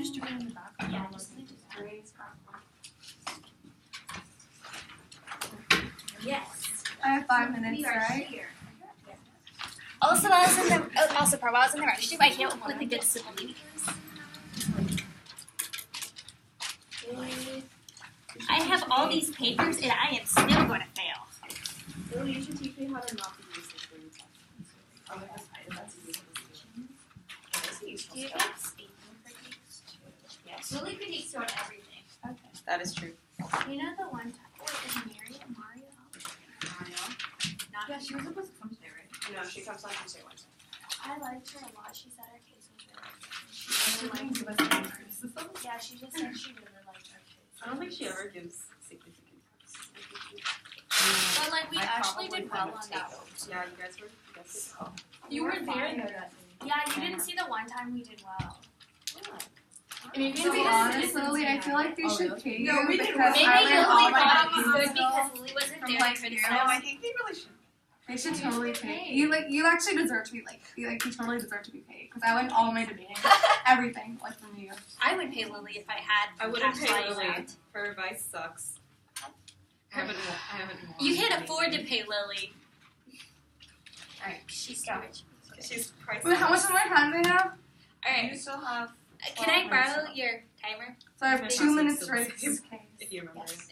just do it in the back. Yeah, just do Yes. I have 5 minutes, right? Here. Also, while I was in the while I was in the restroom, I came up with a good solution. I have all these papers, and I am still going to fail. Well, you should teach me how to not be useless during Do you have speaking critiques too? Yes. Lily critiques on everything. Okay. That is true. You know the one time is Mario? Not Yeah, she was supposed to come today, right? No, she comes on Tuesday, Wednesday. I liked her a lot. She said her case was really She good. didn't give us any criticism. Yeah, she just said she really liked her case. I don't think she ever gives significant But like we actually did well on that one. Yeah, you guys did well. You were there. Yeah, you didn't see the one time we did well. Maybe To be honest, Lily, I feel like they should pay you No, we did because Maybe I Lily learned all my thought it was cookies good and stuff. because Lily wasn't from, there like, to here. criticize. I think they really should. They should totally pay you. You actually deserve to be you totally deserve to be paid because I went all my debating, everything from you. I would pay Lily if I had. I wouldn't cash pay money Lily. left. Her advice sucks. I haven't You can't afford to pay Lily. Alright. She's too rich. She's priceless. Wait, how much more time do we have? Alright, You still have, can I borrow your timer? So I have Minutes 2 minutes is to write still this case. if you remember. Yes.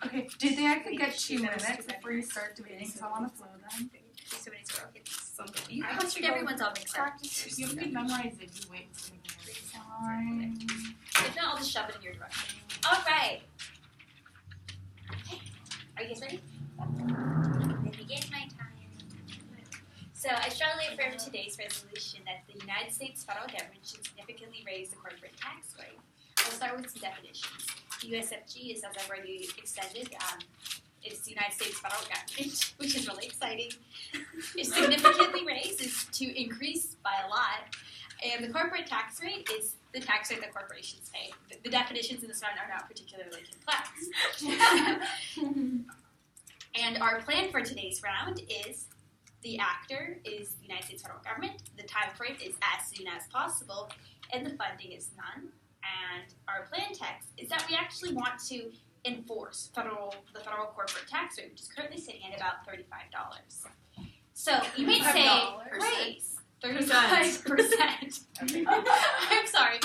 Okay, do you think I could get 2 minutes before you start debating? So I want to flow then. So many squirrel kids. Something. You everyone's all mixed up. You have to memorize it. You wait. Fine. If not, I'll just shove it in your direction. Alright. Okay. Are you guys ready? Let me get my time. So I strongly affirm today's resolution that the United States federal government should significantly raise the corporate tax rate. I'll start with some definitions. The USFG is, as I've already extended, it's the United States federal government, which is really exciting. It's significantly raised is to increase by a lot. And the corporate tax rate is the tax rate that corporations pay. The definitions in this round are not particularly complex. And our plan for today's round is the actor is the United States federal government, the time frame is as soon as possible, and the funding is none. And our plan text is that we actually want to enforce the federal corporate tax rate, which is currently sitting at about $35. So you may say, Grace, 35%. I'm sorry.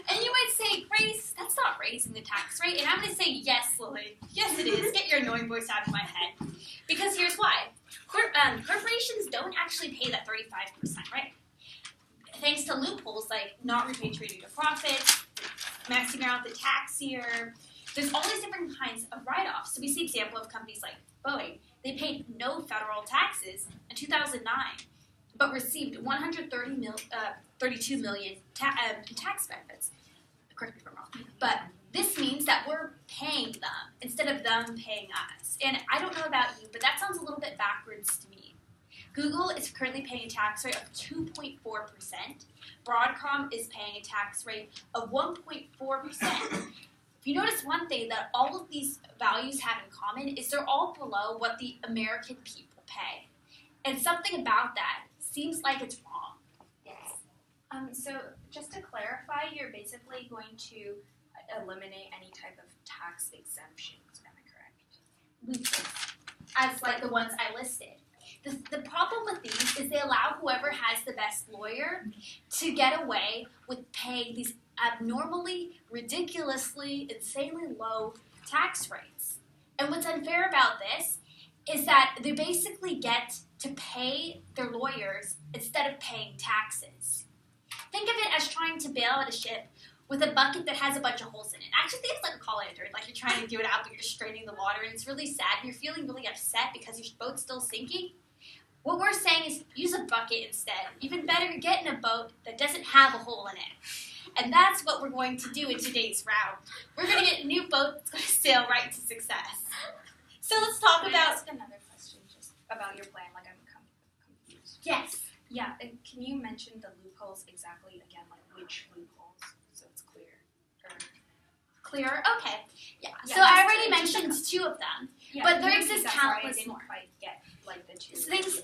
And you might say, Grace, that's not raising the tax rate. And I'm going to say, yes, Lily. Yes, it is. Get your annoying voice out of my head. Because here's why. Corporations don't actually pay that 35%, right? Thanks to loopholes like not repatriating the profits, maxing out the tax year. There's all these different kinds of write-offs. So we see example of companies like Boeing. They paid no federal taxes in 2009, but received $132 million tax benefits. Correct me if I'm wrong. But this means that we're paying them instead of them paying us. And I don't know about you, but that sounds a little bit backwards to me. Google is currently paying a tax rate of 2.4%. Broadcom is paying a tax rate of 1.4%. If you notice one thing that all of these values have in common is they're all below what the American people pay. And something about that seems like it's wrong. Yes. So just to clarify, you're basically going to eliminate any type of tax exemptions, am I correct? As like the ones I listed. The problem with these is they allow whoever has the best lawyer to get away with paying these abnormally, ridiculously, insanely low tax rates. And what's unfair about this is that they basically get to pay their lawyers instead of paying taxes. Think of it as trying to bail out a ship with a bucket that has a bunch of holes in it. Actually, think it's like a call lantern. Like you're trying to do it out, but you're just straining the water, and it's really sad. You're feeling really upset because your boat's still sinking. What we're saying is use a bucket instead. Even better, get in a boat that doesn't have a hole in it. And that's what we're going to do in today's round. We're going to get a new boat that's going to sail right to success. So let's talk Can I about... ask another question just about your plan? Like I'm confused. Yes. Yeah, and can you mention the loopholes exactly again, like which loopholes, so it's clear? Clearer? Okay. Yeah. Yeah, So I just already to- mentioned two of them. Yeah, But there maybe exists that's why I countless didn't more. quite get like the two. So things,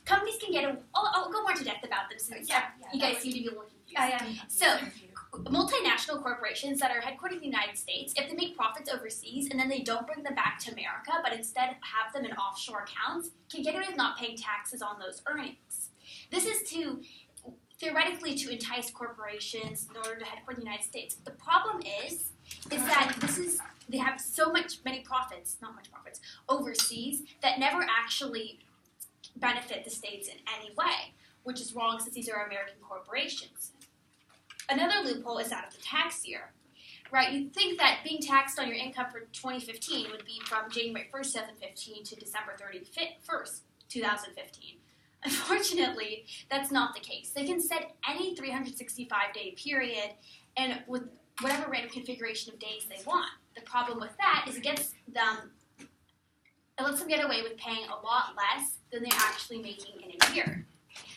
companies can get I'll go more into depth about them since you guys seem to be a little confused. I am. So, multinational corporations that are headquartered in the United States, if they make profits overseas and then they don't bring them back to America, but instead have them in offshore accounts, can get away with not paying taxes on those earnings. This is theoretically to entice corporations in order to headquarter in the United States. The problem is that they have many profits, not much profits, overseas that never actually benefit the states in any way, which is wrong since these are American corporations. Another loophole is that of the tax year, right? You'd think that being taxed on your income for 2015 would be from January 1st, 2015 to December 31st, 2015. Unfortunately, that's not the case. They can set any 365-day period and with whatever random configuration of days they want. The problem with that is it lets them get away with paying a lot less than they're actually making in a year.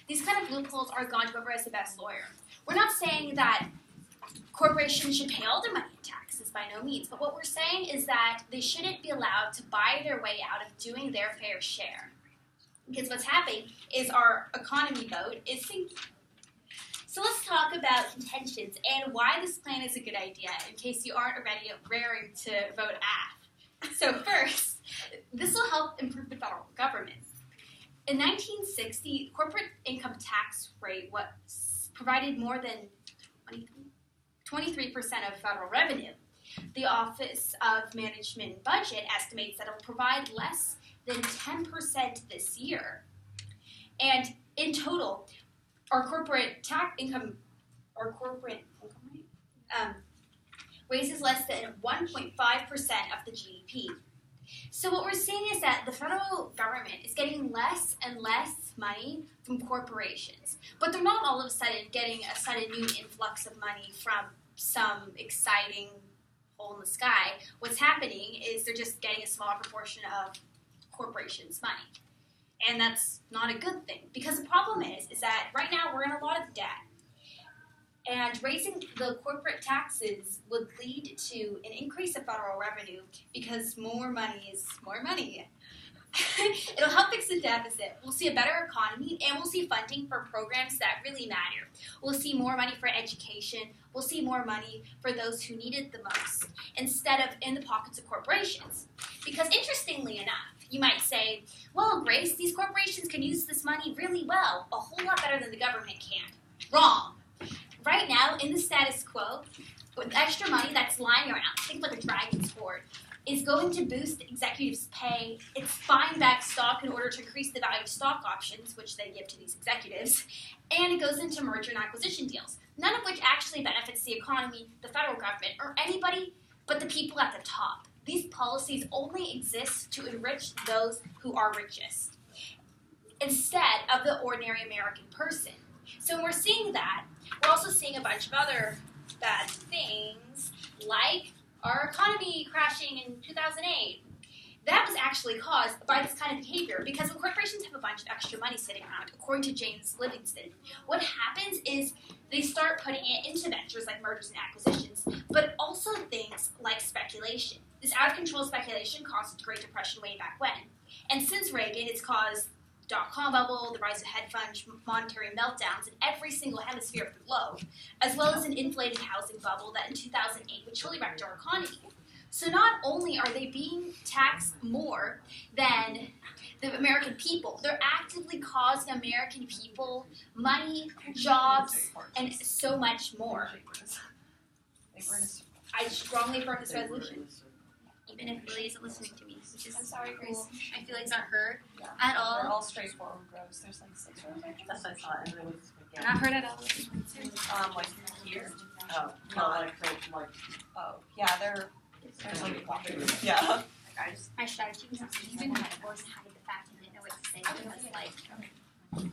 These kind of loopholes are gone whoever has the best lawyer. We're not saying that corporations should pay all their money in taxes, by no means, but what we're saying is that they shouldn't be allowed to buy their way out of doing their fair share. Because what's happening is our economy boat is sinking. So let's talk about intentions and why this plan is a good idea, in case you aren't already raring to vote AF. So first, this will help improve the federal government. In 1960, corporate income tax rate provided more than 23% of federal revenue. The Office of Management and Budget estimates that it will provide less than 10% this year. And in total, our corporate income rate raises less than 1.5% of the GDP. So what we're seeing is that the federal government is getting less and less money from corporations, but they're not all of a sudden getting a sudden new influx of money from some exciting hole in the sky. What's happening is they're just getting a smaller proportion of corporations' money. And that's not a good thing, because the problem is that right now we're in a lot of debt. And raising the corporate taxes would lead to an increase of federal revenue because more money is more money. It'll help fix the deficit. We'll see a better economy, and we'll see funding for programs that really matter. We'll see more money for education. We'll see more money for those who need it the most, instead of in the pockets of corporations. Because interestingly enough, you might say, well, Grace, these corporations can use this money really well, a whole lot better than the government can. Wrong. Right now, in the status quo, with extra money that's lying around, think like a dragon's hoard, is going to boost executives' pay. It's buying back stock in order to increase the value of stock options, which they give to these executives, and it goes into merger and acquisition deals, none of which actually benefits the economy, the federal government, or anybody but the people at the top. These policies only exist to enrich those who are richest, instead of the ordinary American person. So when we're seeing that, we're also seeing a bunch of other bad things, like our economy crashing in 2008. That was actually caused by this kind of behavior, because when corporations have a bunch of extra money sitting around, according to James Livingston, what happens is they start putting it into ventures like mergers and acquisitions, but also things like speculation. This out-of-control speculation caused the Great Depression way back when. And since Reagan, it's caused dot-com bubble, the rise of hedge fund monetary meltdowns in every single hemisphere of the globe, as well as an inflated housing bubble that in 2008 would truly wrecked our economy. So not only are they being taxed more than the American people, they're actively causing American people money, jobs, and so much more. I strongly support this resolution, even if Lily isn't listening to me, which is I'm sorry, Grace. my feelings aren't hurt at They're all. all straightforward rows. There's like 6 rows. That's what I thought. And then They're not hurt at all. Like here. oh, no, like, Oh, yeah, there's like yeah. I just My strategy was even had a voice hide the fact I didn't know what to say. It was like,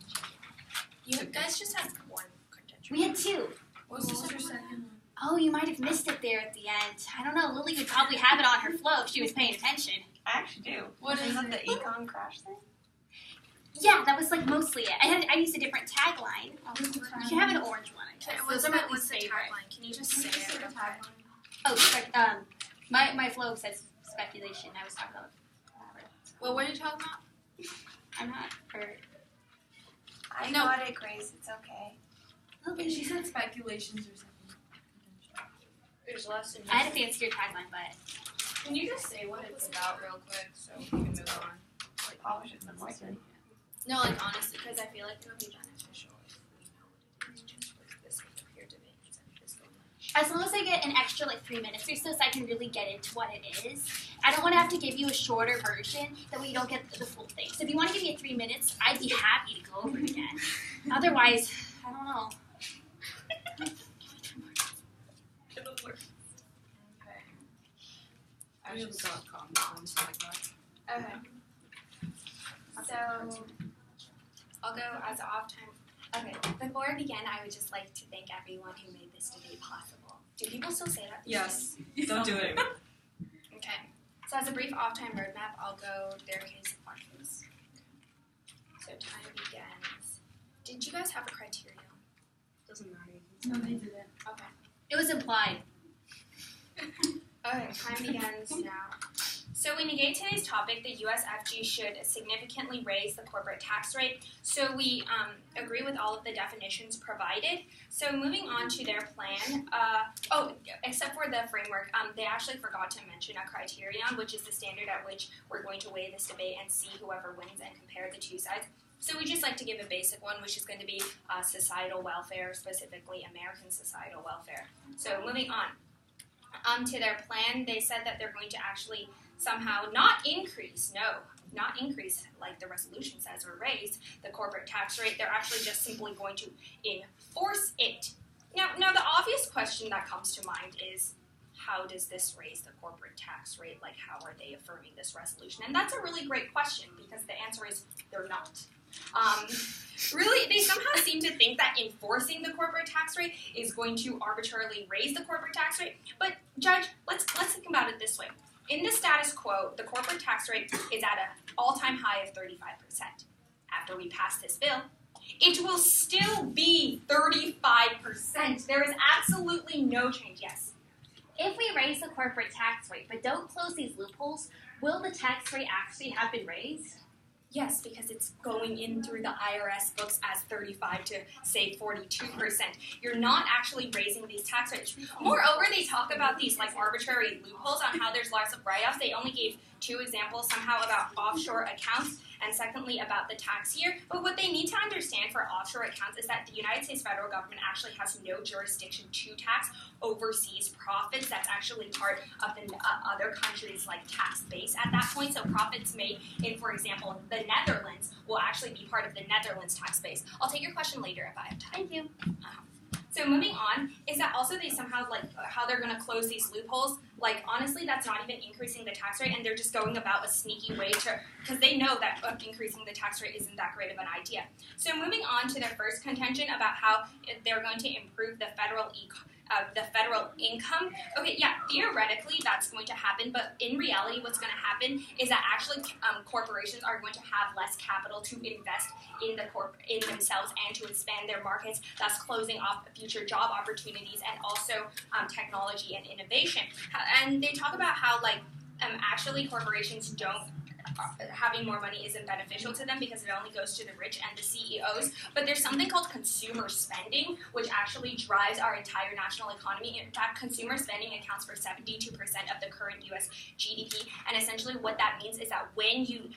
You guys just had one contention. we had two. What was your second one? Oh, you might have missed it there at the end. I don't know. Lily would probably have it on her flow if she was paying attention. I actually do. What is Isn't it? the econ crash thing? Yeah, that was like mostly it. I used a different tagline. You can have an orange one, I guess. Those are my least favorite. Can you just say it? Oh, my flow says speculation. I was talking about. Well, what are you talking about? I'm not hurt. I got it, Grace. It's okay. But she said speculations or something. There's less than I had a fancier tagline, but Can you just say what it's about real quick so we can move on? Like polish it and like it. No, like honestly, because I feel like it'll be beneficial if we know what it is, just with this with the peer debate instead of just going like. as long as I get an extra like 3 minutes or so I can really get into what it is. I don't want to have to give you a shorter version, that way you don't get the full thing. So if you want to give me 3 minutes, I'd be happy to go over it again. Otherwise, I don't know. I just got comments like that. Okay. So I'll go as an off time. Okay. Before I begin, I would just like to thank everyone who made this debate possible. Do people still say that? Yes. Don't do it. Okay. So as a brief off-time roadmap, I'll go their case upon case. So time begins. Did you guys have a criteria? Doesn't matter. No, they didn't. Okay. It was implied. Okay, time begins now. So we negate today's topic, the USFG should significantly raise the corporate tax rate. So we agree with all of the definitions provided. So moving on to their plan, except for the framework, they actually forgot to mention a criterion, which is the standard at which we're going to weigh this debate and see whoever wins and compare the two sides. So we just like to give a basic one, which is going to be societal welfare, specifically American societal welfare. So moving on. To their plan, they said that they're going to actually somehow not increase like the resolution says, or raise the corporate tax rate. They're actually just simply going to enforce it. Now the obvious question that comes to mind is, how does this raise the corporate tax rate? Like, how are they affirming this resolution? And that's a really great question, because the answer is they're not. Really, they somehow seem to think that enforcing the corporate tax rate is going to arbitrarily raise the corporate tax rate. But, Judge, let's think about it this way. In the status quo, the corporate tax rate is at an all-time high of 35%. After we pass this bill, it will still be 35%. There is absolutely no change. Yes? If we raise the corporate tax rate but don't close these loopholes, will the tax rate actually have been raised? Yes, because it's going in through the IRS books as 35 to, say, 42%. You're not actually raising these tax rates. Moreover, they talk about these like arbitrary loopholes on how there's lots of write-offs. They only gave 2 examples, somehow about offshore accounts, and secondly about the tax year. But what they need to understand for offshore accounts is that the United States federal government actually has no jurisdiction to tax overseas profits. That's actually part of the other countries' like tax base at that point. So profits made in, for example, the Netherlands will actually be part of the Netherlands tax base. I'll take your question later if I have time. Thank you. So moving on, is that also they somehow, like, how they're going to close these loopholes? Like, honestly, that's not even increasing the tax rate, and they're just going about a sneaky way to, because they know that increasing the tax rate isn't that great of an idea. So moving on to their first contention about how they're going to improve the federal income. Okay, yeah, theoretically that's going to happen, but in reality what's going to happen is that actually corporations are going to have less capital to invest in themselves and to expand their markets, thus closing off future job opportunities and also technology and innovation. And they talk about how actually corporations don't having more money isn't beneficial to them because it only goes to the rich and the CEOs. But there's something called consumer spending, which actually drives our entire national economy. In fact, consumer spending accounts for 72% of the current U.S. GDP. And essentially what that means is that when you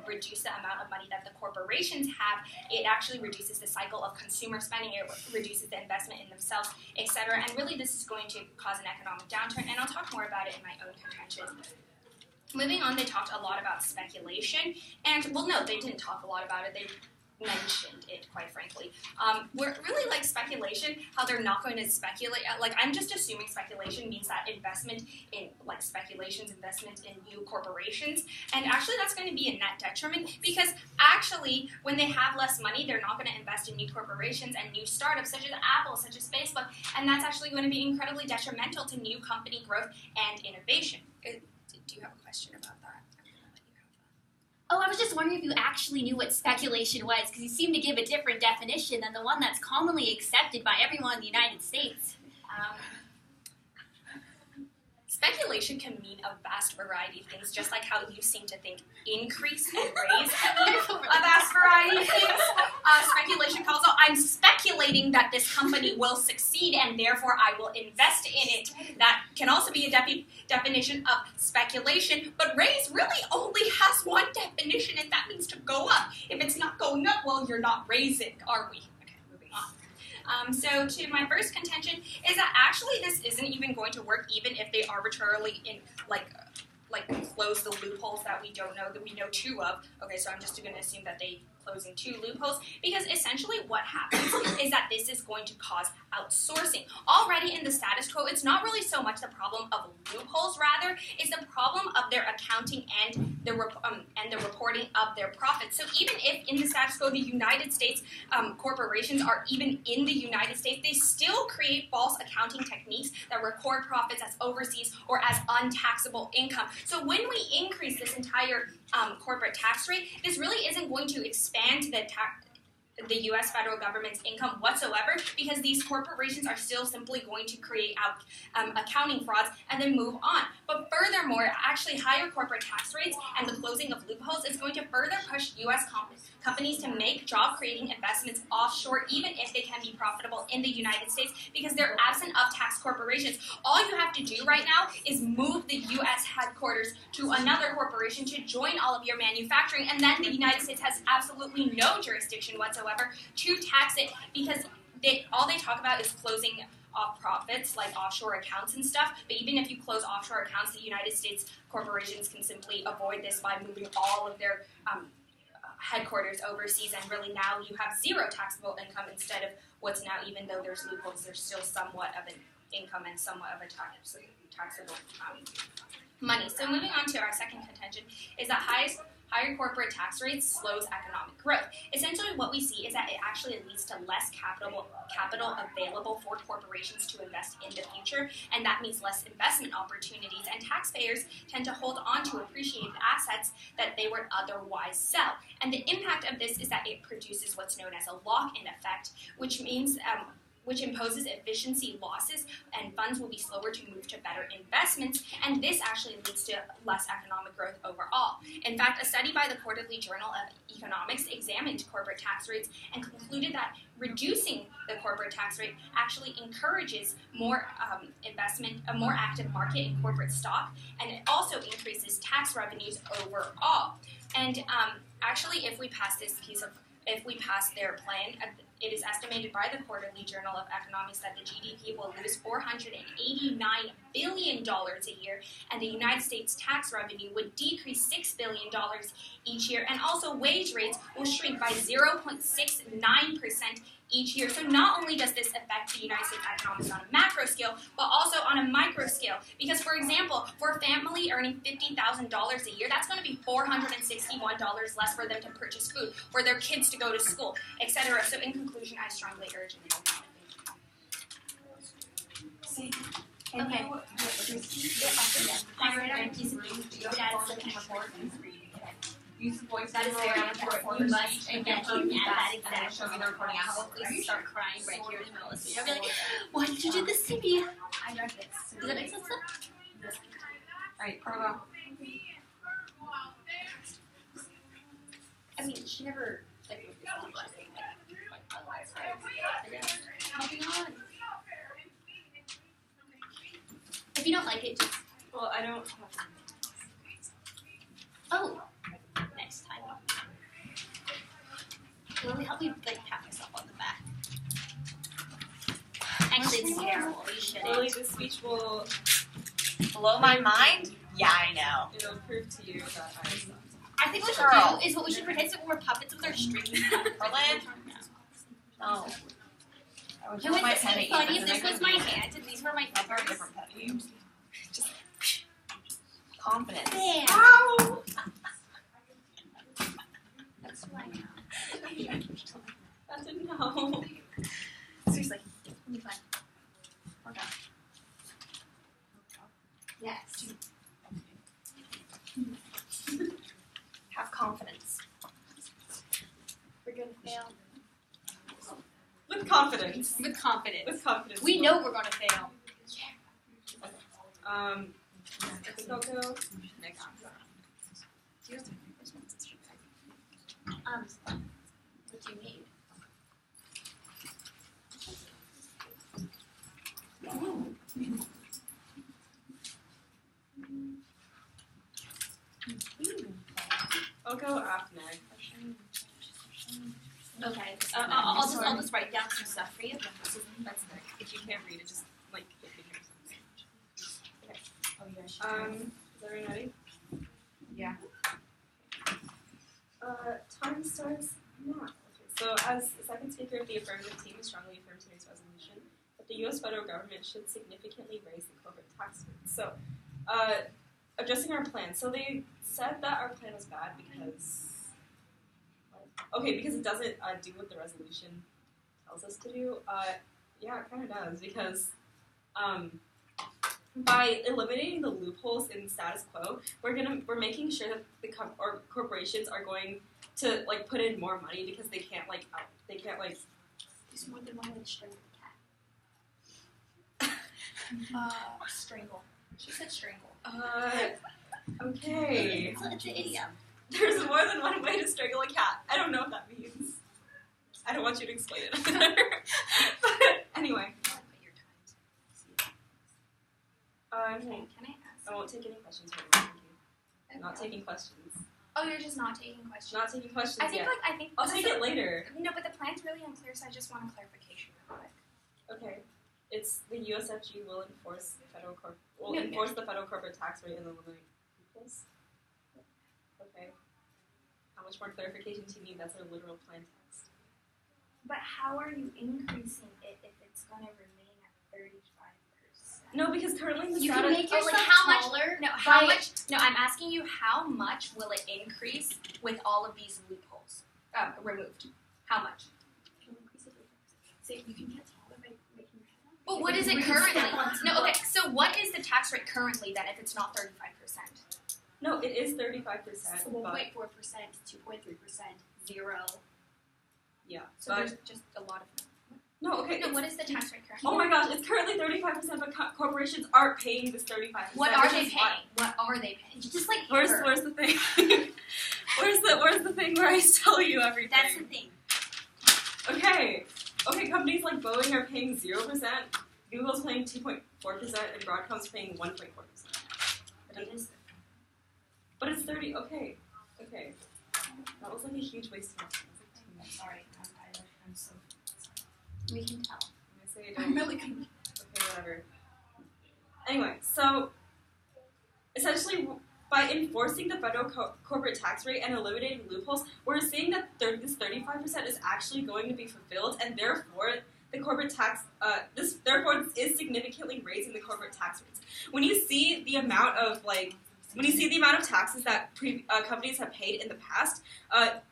reduce the amount of money that the corporations have, it actually reduces the cycle of consumer spending. It reduces the investment in themselves, etc. And really this is going to cause an economic downturn. And I'll talk more about it in my own contention. Moving on, they talked a lot about speculation, and, well, no, they didn't talk a lot about it. They mentioned it, quite frankly. We're really like speculation, how they're not going to speculate. Like, I'm just assuming speculation means that investment in, like, investment in new corporations, and actually that's going to be a net detriment because actually when they have less money, they're not going to invest in new corporations and new startups such as Apple, such as Facebook, and that's actually going to be incredibly detrimental to new company growth and innovation. Do you have a question about that? Oh, I was just wondering if you actually knew what speculation was, because you seem to give a different definition than the one that's commonly accepted by everyone in the United States. Speculation can mean a vast variety of things, just like how you seem to think increase and raise can mean a vast variety of things. Speculation calls out, I'm speculating that this company will succeed and therefore I will invest in it. That can also be a definition of speculation, but raise really only has one definition, and that means to go up. If it's not going up, well, you're not raising, are we? Okay, moving on. So to my first contention is that actually this isn't even going to work even if they arbitrarily close the loopholes that we don't know, that we know two of. Okay, so I'm just going to assume that they closing two loopholes, because essentially what happens is that this is going to cause outsourcing. Already in the status quo, it's not really so much the problem of loopholes, rather, it's the problem of their accounting and the reporting of their profits. So even if in the status quo the United States corporations are even in the United States, they still create false accounting techniques that record profits as overseas or as untaxable income. So when we increase this entire corporate tax rate, this really isn't going to expand the U.S. federal government's income whatsoever, because these corporations are still simply going to create accounting frauds and then move on. But furthermore, actually higher corporate tax rates and the closing of loopholes is going to further push U.S. companies to make job-creating investments offshore, even if they can be profitable in the United States, because they're absent of tax corporations. All you have to do right now is move the U.S. headquarters to another corporation to join all of your manufacturing, and then the United States has absolutely no jurisdiction whatsoever to tax it, because all they talk about is closing off profits, like offshore accounts and stuff. But even if you close offshore accounts, the United States corporations can simply avoid this by moving all of their headquarters overseas, and really now you have zero taxable income instead of what's now, even though there's loopholes, there's still somewhat of an income and somewhat of a taxable money. So moving on to our second contention is that higher corporate tax rates slows economic growth. Essentially what we see is that it actually leads to less capital available for corporations to invest in the future, and that means less investment opportunities, and taxpayers tend to hold on to appreciated assets that they would otherwise sell. And the impact of this is that it produces what's known as a lock-in effect, which means which imposes efficiency losses, and funds will be slower to move to better investments, and this actually leads to less economic growth overall. In fact, a study by the Quarterly Journal of Economics examined corporate tax rates and concluded that reducing the corporate tax rate actually encourages more investment, a more active market in corporate stock, and it also increases tax revenues overall. And actually, if we pass their plan, it is estimated by the Quarterly Journal of Economics that the GDP will lose $489 billion a year, and the United States tax revenue would decrease $6 billion each year, and also wage rates will shrink by 0.69% each year. So not only does this affect the United States economics on a macro scale, but also on a micro scale. Because, for example, for a family earning $50,000 a year, that's going to be $461 less for them to purchase food, for their kids to go to school, etc. So in conclusion, I strongly urge it. See, Okay. I write on a piece of paper. Dad's looking report. use the voice That is memo very and important. record You the must speech and get confirm you at that, that and then exact show me the recording afterwards. Please start crying right here in the middle of the speech. I'll be like, Alright, why did you do this to me? I read this. Does that make sense? Prova. I mean, she never like moved this on. Moving on. If you don't like it, just Well, I don't. oh, next time. Will help me like pat myself on the back? Actually, it's terrible. You shouldn't. Lily, this speech will Blow my mind? Yeah, I know. it'll prove to you that I suck. I think what we Girl. should do is what we should pretend that we're puppets with our strings. Berlin? No. I would Who throw is my it pen at you, funny but if then this I was couldn't my use it. hands and these were my I'll throw a fingers? different pen at you. Just confidence. There. Ow! That's my That's a no. seriously. It'll be fine. We're done. Yes. Have confidence. We're gonna fail. With confidence. With confidence. With confidence. We know we're gonna fail. I think I'll go next. What do you need? I'll go after next. Okay. I'll just write down some stuff for you. So that's next. If you can't read it, just like hit me or something. Oh, yeah. Is everyone ready? Yeah. Time starts now. Okay, so as the second speaker of the affirmative team, I strongly affirm today's resolution that the U.S. federal government should significantly raise the corporate tax rate. So, addressing our plan. So they said that our plan was bad because, because it doesn't do what the resolution tells us to do. Yeah, it kind of does because by eliminating the loopholes in status quo, we're making sure that the corporations are going to like put in more money because they can't There's more than one way to strangle the cat. Strangle. She said strangle. Okay. It's an idiom. There's more than one way to strangle a cat. I don't know what that means. I don't want you to explain it. But anyway. Can I ask? I won't take any questions right now. Thank you. I'm not taking questions. Oh, you're just not taking questions. Not taking questions I think yet. I'll take it later. No, but the plan's really unclear, so I just want a clarification real quick. Okay. It's the USFG will enforce the federal corporate tax rate and eliminate loopholes. Okay. How much more clarification do you need? That's our literal plan text. But how are you increasing it if it's going to remain at 35%? No, because currently the You can status... make yourself how taller. much? No, I'm asking you how much will it increase with all of these loopholes removed? How much? So you can get taller by making your head up. Well, what is it currently? No, okay. So what is the tax rate currently then if it's not 35%? No, it is 35%. So 1.4%, 2.3%, 0. Yeah. So But there's just a lot of. no, okay. No, what is the tax rate currently? Oh my gosh, it's currently 35%, but corporations aren't paying this 35%. What are which they is paying? What are they paying? Just like Where's her. the thing? where's the thing where I tell you everything? That's the thing. Okay, companies like Boeing are paying 0%, Google's paying 2.4%, and Broadcom's paying 1.4%. But it's 30, okay. That was like a huge waste of time. I'm sorry. I'm so sorry. We can tell. I say I don't. I'm really confused. Okay, whatever. Anyway, so essentially, by enforcing the federal corporate tax rate and eliminating loopholes, we're seeing that this 35% is actually going to be fulfilled, and therefore the corporate tax, this is significantly raising the corporate tax rates. When you see the amount of taxes that companies have paid in the past,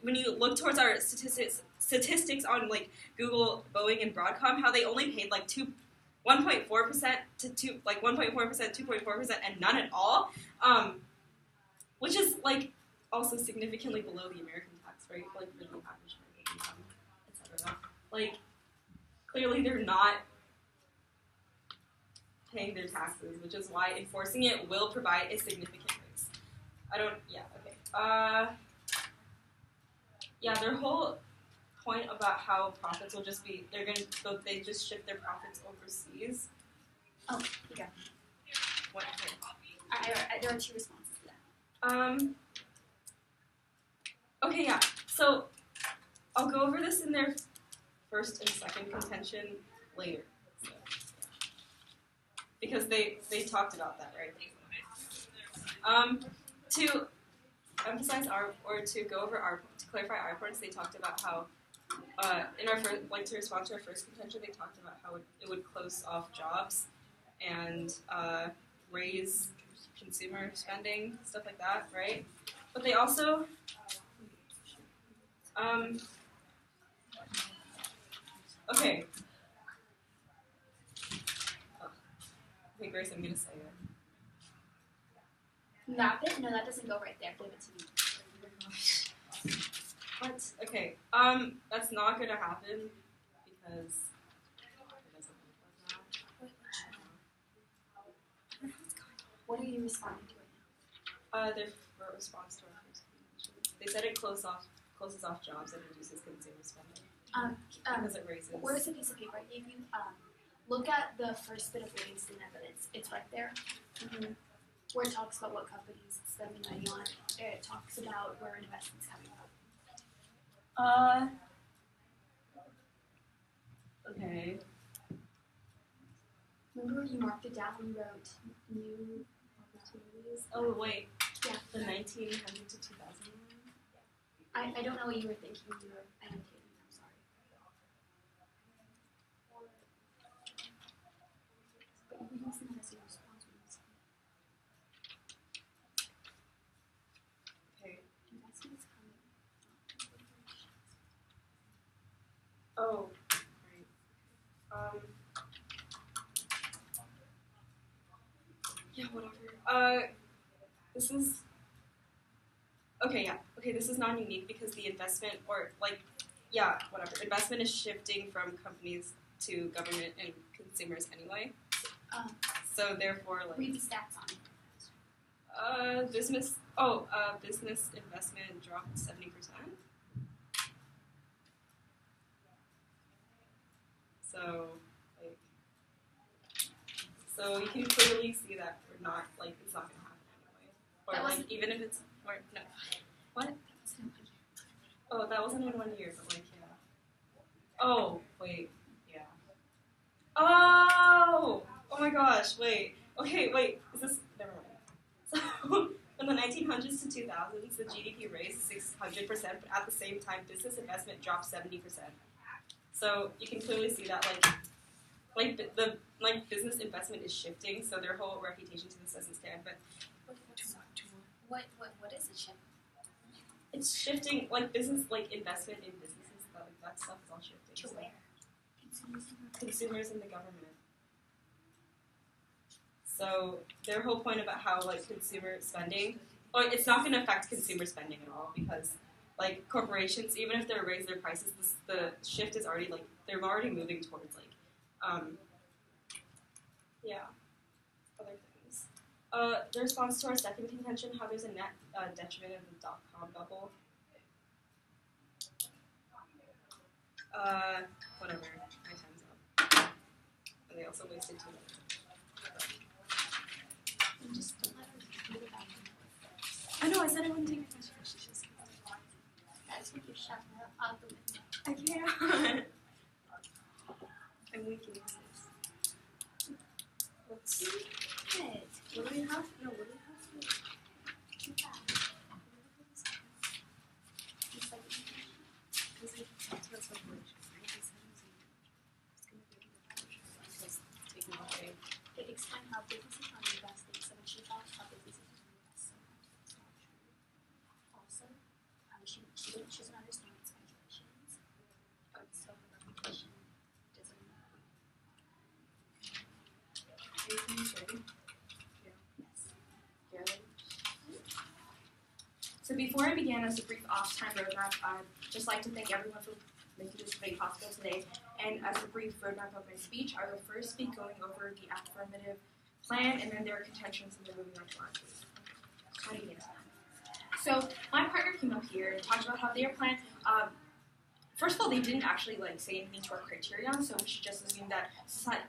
when you look towards our statistics on like Google, Boeing, and Broadcom, how they only paid like 1.4% to 2.4%, and none at all, which is like also significantly below the American tax rate, like for the average income, etc. Like clearly they're not paying their taxes, which is why enforcing it will provide a significant raise. Their whole point about how profits will just be, they just shift their profits overseas. Oh, you go. What? There are 2 responses to that. Okay, yeah. So I'll go over this in their first and second contention later. So, because they talked about that, right? To emphasize to clarify our points, they talked about how in our first, like to respond to our first contention, they talked about how it would close off jobs and raise consumer spending, stuff like that, right? But they also okay, Grace, I'm gonna say it. That bit? No, that doesn't go right there. Give it to me. What? Okay. That's not gonna happen because it doesn't look like that. What are you responding to it Their response to our first convention. They said it closes off jobs and reduces consumer spending because it raises. Where's the piece of paper I gave you? Look at the first bit of Livingston evidence. It's right there. Mm-hmm. Where it talks about what companies spending money on. It talks about where investments coming from. Okay. Remember you marked it down when you wrote new opportunities? Oh wait. Yeah. The 1900 to 2000. I don't know what you were thinking when you were annotating. I'm sorry. But you can use them as your response. Okay. Investments coming. Oh. Right. Yeah. Whatever. This is. Okay. Yeah. Okay. This is non-unique because the investment, or like, yeah, whatever. Investment is shifting from companies to government and consumers anyway. So therefore, like. Read the stats on it. Business investment dropped 70%. So, like, so you can clearly see that we're not, like, it's not gonna happen anyway. Or That like, wasn't- even if it's, or no, what? Oh, that wasn't in 1 year, but like, yeah. Oh, wait, yeah. Oh my gosh, wait. Okay, wait, is this, never mind. So, in the 1900s to 2000s, the GDP raised 600%, but at the same time, business investment dropped 70%. So you can clearly see that, the business investment is shifting, so their whole reputation to this doesn't stand. But What is it, Chip? it's shifting, like business, like investment in businesses, that stuff is all shifting. To So where? consumers and the government. So their whole point about how like consumer spending, it's not going to affect consumer spending at all because like corporations, even if they raise their prices, the shift is already like they're already moving towards like, other things. The response to our second contention, how there's a net detriment of the .com bubble. Whatever. My time's up. And they also wasted 2 minutes. Just don't let her read it back. I know, I said I wouldn't take a question. She's just. That's when you shove her out the window. I can't. I'm weak in this. Let's see. Good. What do we have? No, what do we have? Keep that. It's like Because we talked about corporations, right? It's going to be taking away. it explains how businesses are investing, so when she talks how businesses are investing, it's not true. Also, she doesn't understand what speculation is. So her reputation doesn't Everything's ready? Yes. Yeah. So before I begin, as a brief off-time roadmap, I'd just like to thank everyone for making this debate possible today. And as a brief roadmap of my speech, I will first be going over the affirmative plan and then their contentions, and then moving on to our case. How do you get that? So my partner came up here and talked about how their plan. First of all, they didn't actually say anything to our criterion, so we should just assume that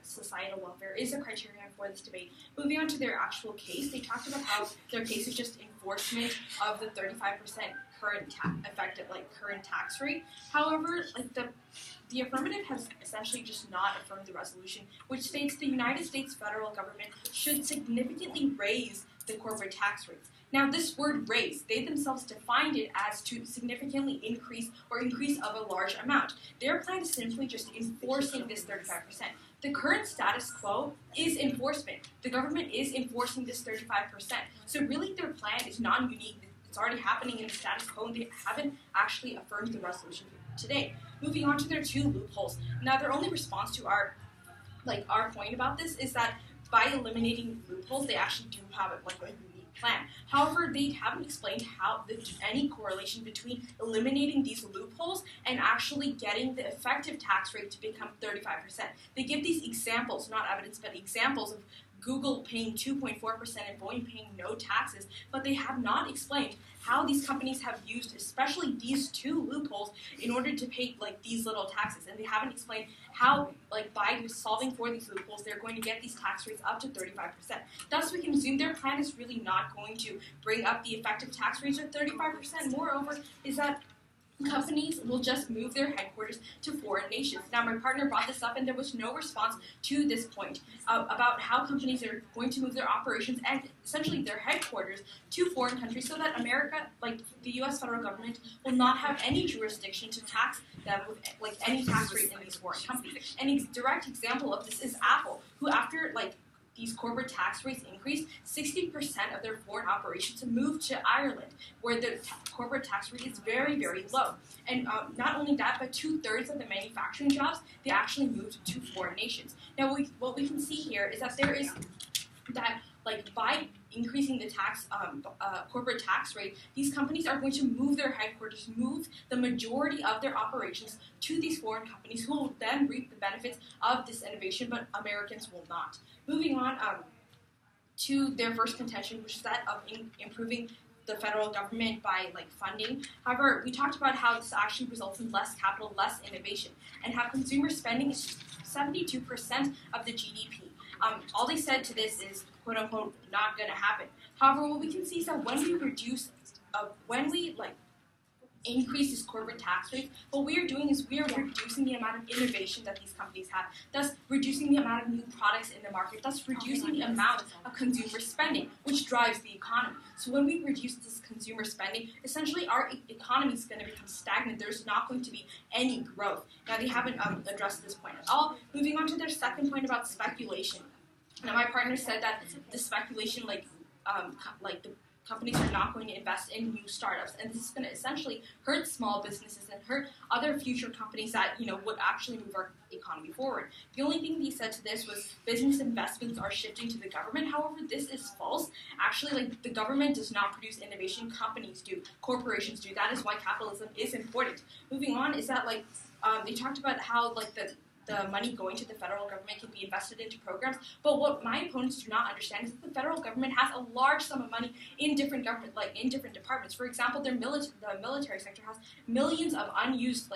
societal welfare is a criterion for this debate. Moving on to their actual case, they talked about how their case is just enforcement of the 35% current current tax rate. However, the affirmative has essentially just not affirmed the resolution, which states the United States federal government should significantly raise the corporate tax rates. Now, this word raise, they themselves defined it as to significantly increase or increase of a large amount. Their plan is simply just enforcing this 35%. The current status quo is enforcement. The government is enforcing this 35%. So really their plan is non-unique. It's already happening in the status quo, and they haven't actually affirmed the resolution today. Moving on to their two loopholes. Now, their only response to our point about this is that by eliminating loopholes, they actually do have a unique plan. However, they haven't explained how there's any correlation between eliminating these loopholes and actually getting the effective tax rate to become 35%. They give these examples, not evidence, but examples of Google paying 2.4% and Boeing paying no taxes, but they have not explained how these companies have used, especially these two loopholes, in order to pay like these little taxes, and they haven't explained how, like, by solving for these loopholes, they're going to get these tax rates up to 35%. Thus, we can assume their plan is really not going to bring up the effective tax rates to 35%. Moreover, is that companies will just move their headquarters to foreign nations. Now, my partner brought this up, and there was no response to this point about how companies are going to move their operations and essentially their headquarters to foreign countries so that America, like the U.S. federal government, will not have any jurisdiction to tax them with like any tax rate in these foreign companies. An direct example of this is Apple, who after these corporate tax rates increased, 60% of their foreign operations moved to Ireland, where the corporate tax rate is very, very low. And not only that, but 2/3 of the manufacturing jobs, they actually moved to foreign nations. Now, what we can see here is that there is that, like, by increasing the corporate tax rate, these companies are going to move their headquarters, move the majority of their operations to these foreign companies, who will then reap the benefits of this innovation, but Americans will not. Moving on to their first contention, which is that of improving the federal government by funding. However, we talked about how this actually results in less capital, less innovation, and how consumer spending is 72% of the GDP. All they said to this is, quote unquote, not going to happen. However, what we can see is that when we increase this corporate tax rate, what we are doing is we are reducing the amount of innovation that these companies have, thus reducing the amount of new products in the market, thus reducing the amount of consumer spending, which drives the economy. So when we reduce this consumer spending, essentially our economy is going to become stagnant. There's not going to be any growth. Now, they haven't addressed this point at all. Moving on to their second point about speculation. Now, my partner said that the speculation, the companies are not going to invest in new startups, and this is going to essentially hurt small businesses and hurt other future companies that would actually move our economy forward. The only thing he said to this was business investments are shifting to the government. However, this is false. Actually, the government does not produce innovation; companies do, corporations do. That is why capitalism is important. Moving on is that they talked about how the money going to the federal government can be invested into programs. But what my opponents do not understand is that the federal government has a large sum of money in different government, in different departments. For example, the military sector has millions of unused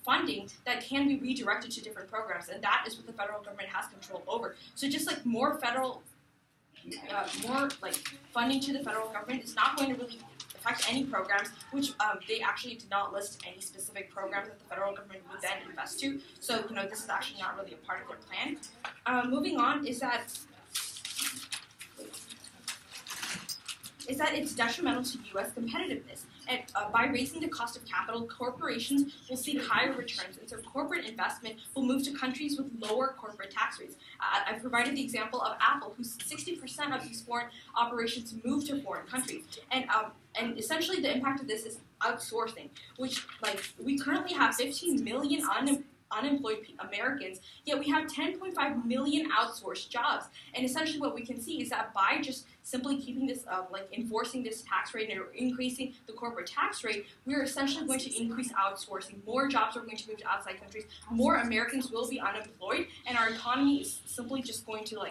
funding that can be redirected to different programs, and that is what the federal government has control over. So just more funding to the federal government is not going to really affect any programs, which they actually did not list any specific programs that the federal government would then invest to. So, this is actually not really a part of their plan. Moving on is that it's detrimental to U.S. competitiveness. And by raising the cost of capital, corporations will seek higher returns, and so corporate investment will move to countries with lower corporate tax rates. I've provided the example of Apple, whose 60% of these foreign operations move to foreign countries. And essentially the impact of this is outsourcing, which we currently have 15 million unemployed Americans, yet we have 10.5 million outsourced jobs. And essentially what we can see is that by just simply keeping this, enforcing this tax rate or increasing the corporate tax rate, we're essentially going to increase outsourcing. More jobs are going to move to outside countries. More Americans will be unemployed, and our economy is simply just going to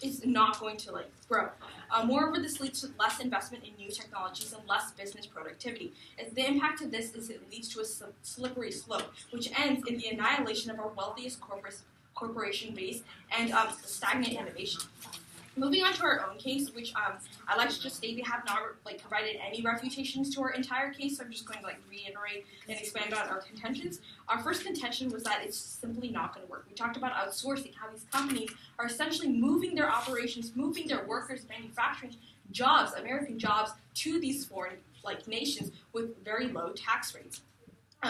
is not going to grow. Moreover, this leads to less investment in new technologies and less business productivity. The impact of this is it leads to a slippery slope, which ends in the annihilation of our wealthiest corporation base and stagnant innovation. Moving on to our own case, which I like to just state they have not provided any refutations to our entire case, so I'm just going to reiterate and expand on our contentions. Our first contention was that it's simply not going to work. We talked about outsourcing, how these companies are essentially moving their operations, moving their workers, manufacturing jobs, American jobs, to these foreign nations with very low tax rates.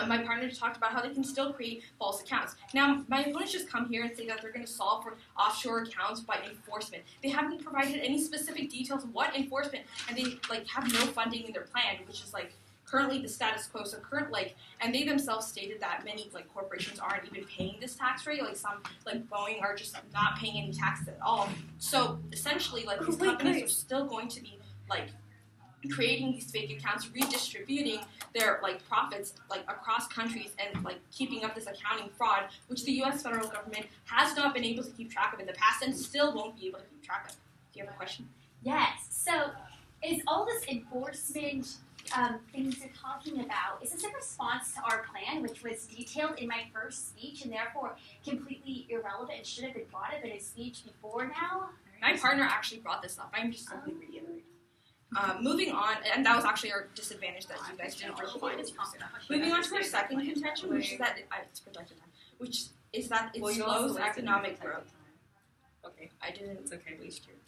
My partner talked about how they can still create false accounts. Now, my opponents just come here and say that they're going to solve for offshore accounts by enforcement. They haven't provided any specific details of what enforcement, and they have no funding in their plan, which is currently the status quo. So and they themselves stated that many corporations aren't even paying this tax rate. Some Boeing are just not paying any taxes at all. So essentially, these companies are still going to be creating these fake accounts, redistributing their profits across countries, and keeping up this accounting fraud, which the U.S. federal government has not been able to keep track of in the past and still won't be able to keep track of. Do you have a question? Yes. So, is all this enforcement things you're talking about, is this a response to our plan, which was detailed in my first speech and therefore completely irrelevant and should have been brought up in a speech before now? My partner actually brought this up. I'm just simply reiterating. Moving on, and that was actually our disadvantage that you guys didn't really find as moving on to our second contention, which is that it's projected time, which is that it slows economic growth. Okay, I didn't waste your time.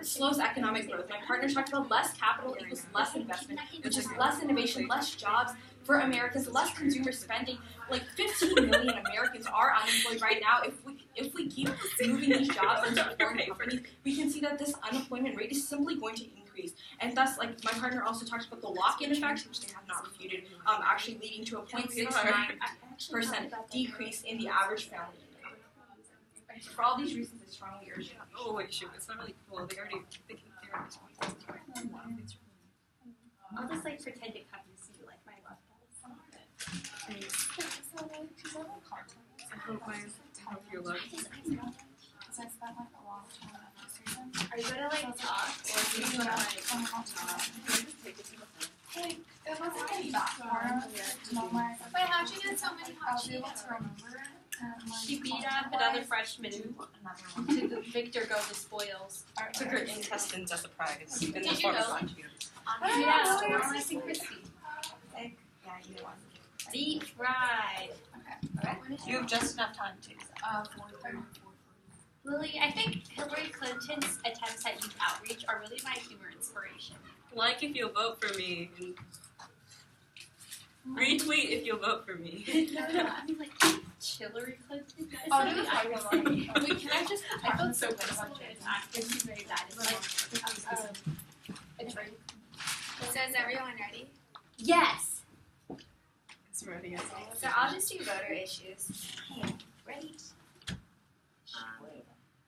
It slows economic growth. My partner talked about less capital equals less investment, which is less innovation, less jobs for Americans, less consumer spending. 15 million Americans are unemployed right now. If we keep moving these jobs into foreign companies, we can see that this unemployment rate is simply going to increase. And thus, my partner also talks about the lock-in effect, which they have not refuted, actually leading to a 0.69% decrease in the average family income. For all these reasons, I strongly urge you. Oh wait, shoot! It's not really cool. They already. I'll just pretend to come and see my love I hope you love. Are you gonna talk or do you Hey, it wasn't like that far. Wait, how'd you get so many hot sheets? To remember it. She beat up another freshman to the victor go the spoils. Took her intestines as a prize. In Did the you form of know? lunch. Yeah, I think crispy. Yeah, either one. deep fried. Okay. You have just enough time to. Lily, I think Hillary Clinton's attempts at youth outreach are really my humor inspiration. Like if you'll vote for me. Retweet if you'll vote for me. I mean, Hillary Clinton? Oh, do the fire one. Wait, can I just? I felt so good about it. She's very bad. It's right. So is everyone ready? Yes. It's ready. So I'll just do voter issues. Right.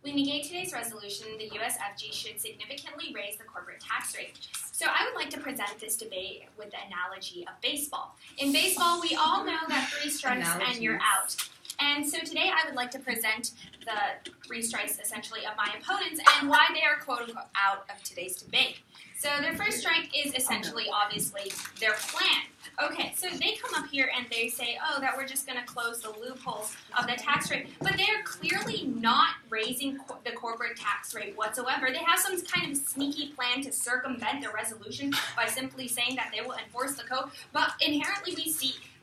We negate today's resolution, the USFG should significantly raise the corporate tax rate. So I would like to present this debate with the analogy of baseball. In baseball, we all know that 3 strikes and you're out. And so today I would like to present the 3 strikes essentially of my opponents and why they are quote unquote out of today's debate. So their first strike is essentially, obviously, their plan. Okay, so they come up here and they say, oh, that we're just going to close the loopholes of the tax rate. But they're clearly not raising the corporate tax rate whatsoever. They have some kind of sneaky plan to circumvent the resolution by simply saying that they will enforce the code. But inherently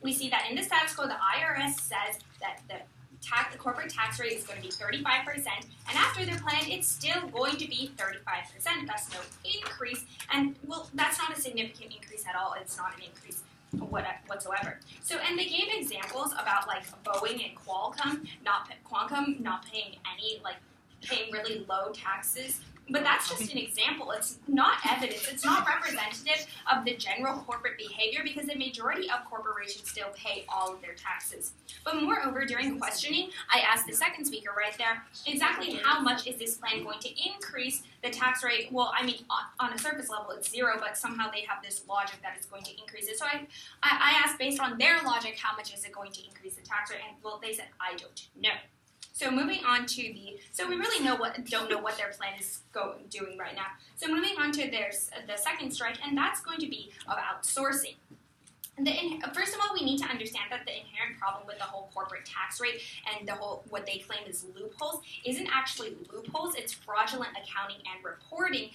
we see that in the status quo, the IRS says that the corporate tax rate is going to be 35%, and after their plan, it's still going to be 35%. That's no increase, and well, that's not a significant increase at all. It's not an increase whatsoever. So, and they gave examples about Boeing and Qualcomm not paying any paying really low taxes. But that's just an example. It's not evidence. It's not representative of the general corporate behavior because the majority of corporations still pay all of their taxes. But moreover, during questioning, I asked the second speaker right there, exactly how much is this plan going to increase the tax rate? Well, I mean, on a surface level, it's 0, but somehow they have this logic that it's going to increase it. So I asked, based on their logic, how much is it going to increase the tax rate? And, well, they said, I don't know. So moving on to so we really don't know what their plan is doing right now. So moving on to the second strike, and that's going to be of outsourcing. First of all, we need to understand that the inherent problem with the whole corporate tax rate and the whole what they claim is loopholes isn't actually loopholes. It's fraudulent accounting and reporting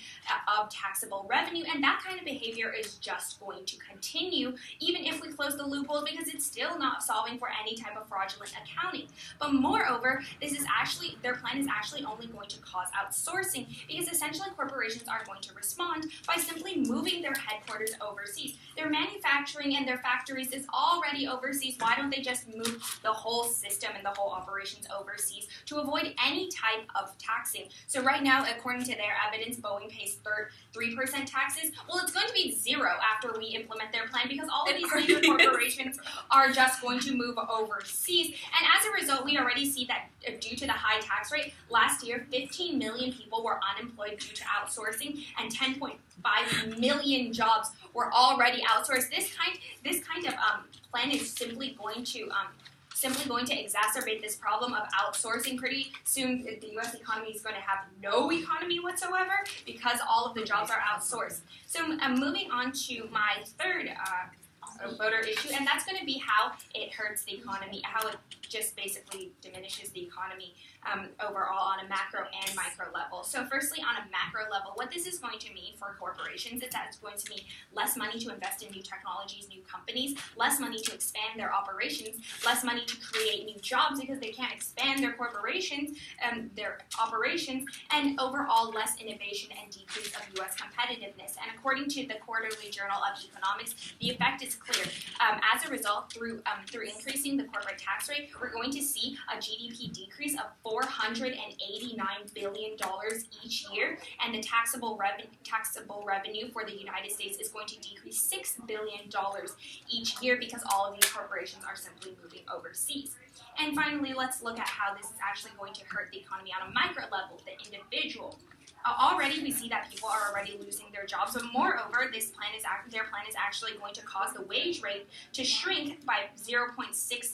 of taxable revenue, and that kind of behavior is just going to continue even if we close the loopholes because it's still not solving for any type of fraudulent accounting. But moreover, their plan is actually only going to cause outsourcing because essentially corporations are going to respond by simply moving their headquarters overseas. Their manufacturing and their factories is already overseas. Why don't they just move the whole system and the whole operations overseas to avoid any type of taxing? So right now, according to their evidence, Boeing pays 3% taxes. Well, it's going to be 0 after we implement their plan because all of these major corporations are just going to move overseas. And as a result, we already see that due to the high tax rate, last year 15 million people were unemployed due to outsourcing and 5 million jobs were already outsourced. This kind of plan is simply going to exacerbate this problem of outsourcing. Pretty soon, the U.S. economy is going to have no economy whatsoever because all of the jobs are outsourced. So moving on to my third voter issue, and that's going to be how it hurts the economy, how it just basically diminishes the economy overall on a macro and micro level. So firstly, on a macro level, what this is going to mean for corporations is that it's going to mean less money to invest in new technologies, new companies, less money to expand their operations, less money to create new jobs because they can't expand their corporations, their operations, and overall less innovation and decrease of U.S. competitiveness. And according to the Quarterly Journal of Economics, the effect is clear. As a result, through increasing the corporate tax rate, we're going to see a GDP decrease of $489 billion each year, and the taxable revenue for the United States is going to decrease $6 billion each year because all of these corporations are simply moving overseas. And finally, let's look at how this is actually going to hurt the economy on a micro level, the individual. Already, we see that people are already losing their jobs, but moreover, their plan is actually going to cause the wage rate to shrink by 0.69%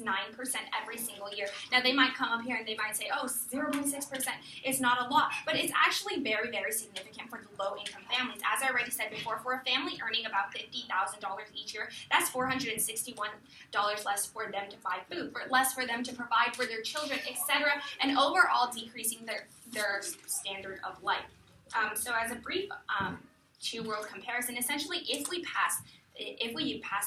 every single year. Now, they might come up here and they might say, oh, 0.6% is not a lot, but it's actually very, very significant for the low-income families. As I already said before, for a family earning about $50,000 each year, that's $461 less for them to buy food, less for them to provide for their children, etc., and overall decreasing their standard of life. So as a brief two-world comparison, essentially, if we pass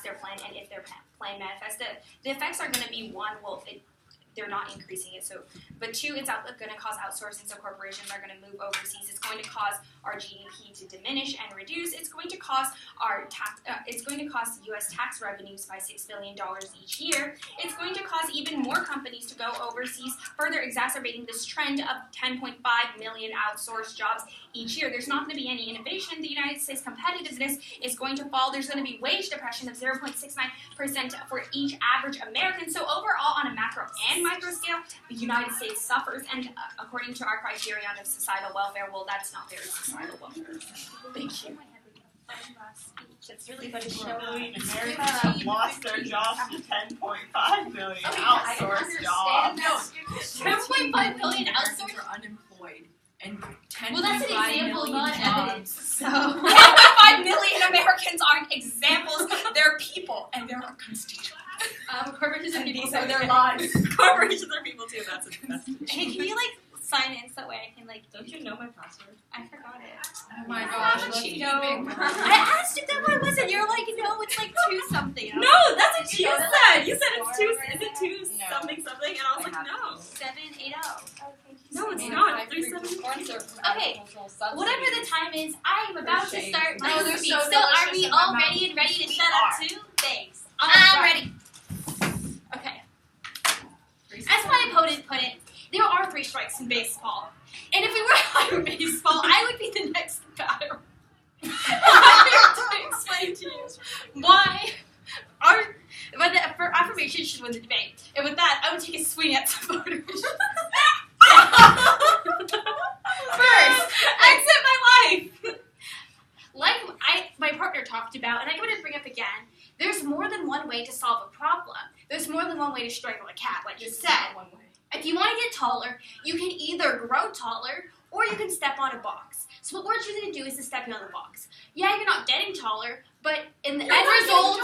their plan and if their plan manifests, the effects are going to be one, well, they're not increasing it. So, but two, it's going to cause outsourcing, so corporations are going to move overseas. It's going to cause our GDP to diminish and reduce. It's going to cause the U.S. tax revenues by $6 billion each year. It's going to cause even more companies to go overseas, further exacerbating this trend of 10.5 million outsourced jobs each year. There's not going to be any innovation. The United States competitiveness is going to fall. There's going to be wage depression of 0.69% for each average American. So overall, on a macro and micro scale, the United States suffers, and according to our criterion of societal welfare, well, that's not very societal welfare. Thank you. It's really going to show Americans have lost their jobs to 10.5 million outsourced jobs. No, 10.5 billion outsourced are unemployed, and 10.5 well, that's an example, million not jobs. evidence. So 10.5 million Americans aren't examples. They're people, and they're our constituents. Corporations are people, these so are their their lives. Corporations are people too. That's Hey, can you sign in so that way I can Don't you know my password? I forgot it. Oh my gosh, let's cheating. go. I asked you that one was it. You're like, no, it's like 2 something. No, that's what you said. You said it's two. Is it two something something? And I was like, no. 780. No, it's not. It's 370. Okay, whatever the time is, I am about to start my No, they're speech. so So are we delicious in all my ready and ready to We shut up are. too? Thanks. I'm ready. Okay. As my opponent put it, there are 3 strikes in baseball. And if we were on baseball, I would be the next batter. I'm here to explain to you why for affirmation should win the debate. And with that, I would take a swing at some voters. First, exit my life. Like my partner talked about, and I'm going to bring up again, there's more than one way to solve a problem. There's more than one way to strangle a cat, like you said. If you want to get taller, you can either grow taller or you can step on a box. So what we're choosing to do is to step on the box. Yeah, you're not getting taller, but in the end result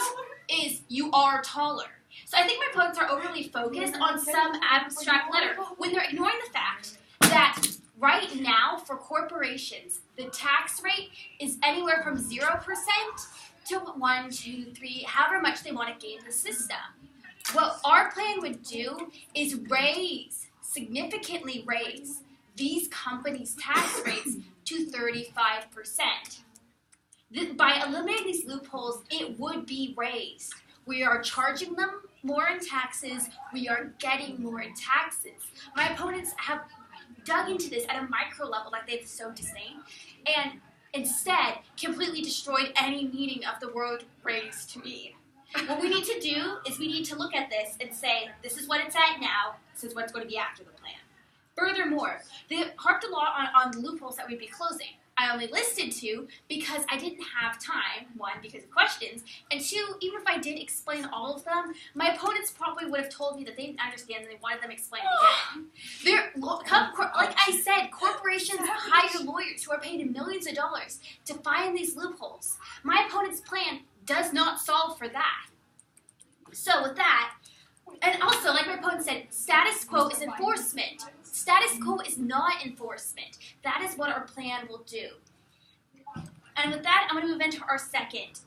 is you are taller. So I think my opponents are overly focused on some abstract letter when they're ignoring the fact that right now for corporations, the tax rate is anywhere from 0% to 1, 2, 3, however much they want to game the system. What our plan would do is significantly raise these companies' tax rates to 35%. By eliminating these loopholes, it would be raised. We are charging them more in taxes. We are getting more in taxes. My opponents have dug into this at a micro level like they've so disdain, and instead completely destroyed any meaning of the word raise to me. What we need to do is we need to look at this and say, this is what it's at now, this is what's going to be after the plan. Furthermore, they harped a lot on the loopholes that we'd be closing. I only listed 2 because I didn't have time, 1, because of questions, and 2, even if I did explain all of them, my opponents probably would have told me that they didn't understand and they wanted them explained again. Like I said, corporations hire lawyers who are paid millions of dollars to find these loopholes. My opponent's plan does not solve for that. So with that, and also, like my opponent said, status quo is enforcement. Status quo is not enforcement. That is what our plan will do. And with that, I'm going to move into our second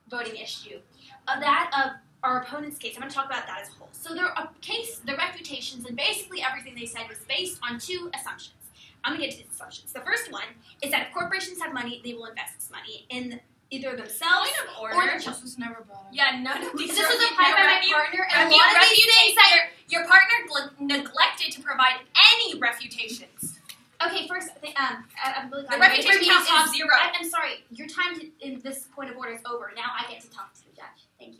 voting issue. That of our opponent's case. I'm going to talk about that as a whole. So the refutations, and basically everything they said was based on 2 assumptions. I'm going to get to these assumptions. The first one is that if corporations have money, they will invest this money in either themselves or their children. This was never brought up. Yeah, none of these. This was applied by my partner, and a lot of these things that your partner neglected to provide any refutations. Okay, first, I'm really glad. The refutation count is 0. I'm sorry, your time in this point of order is over. Now I get to talk to the judge. Thank you.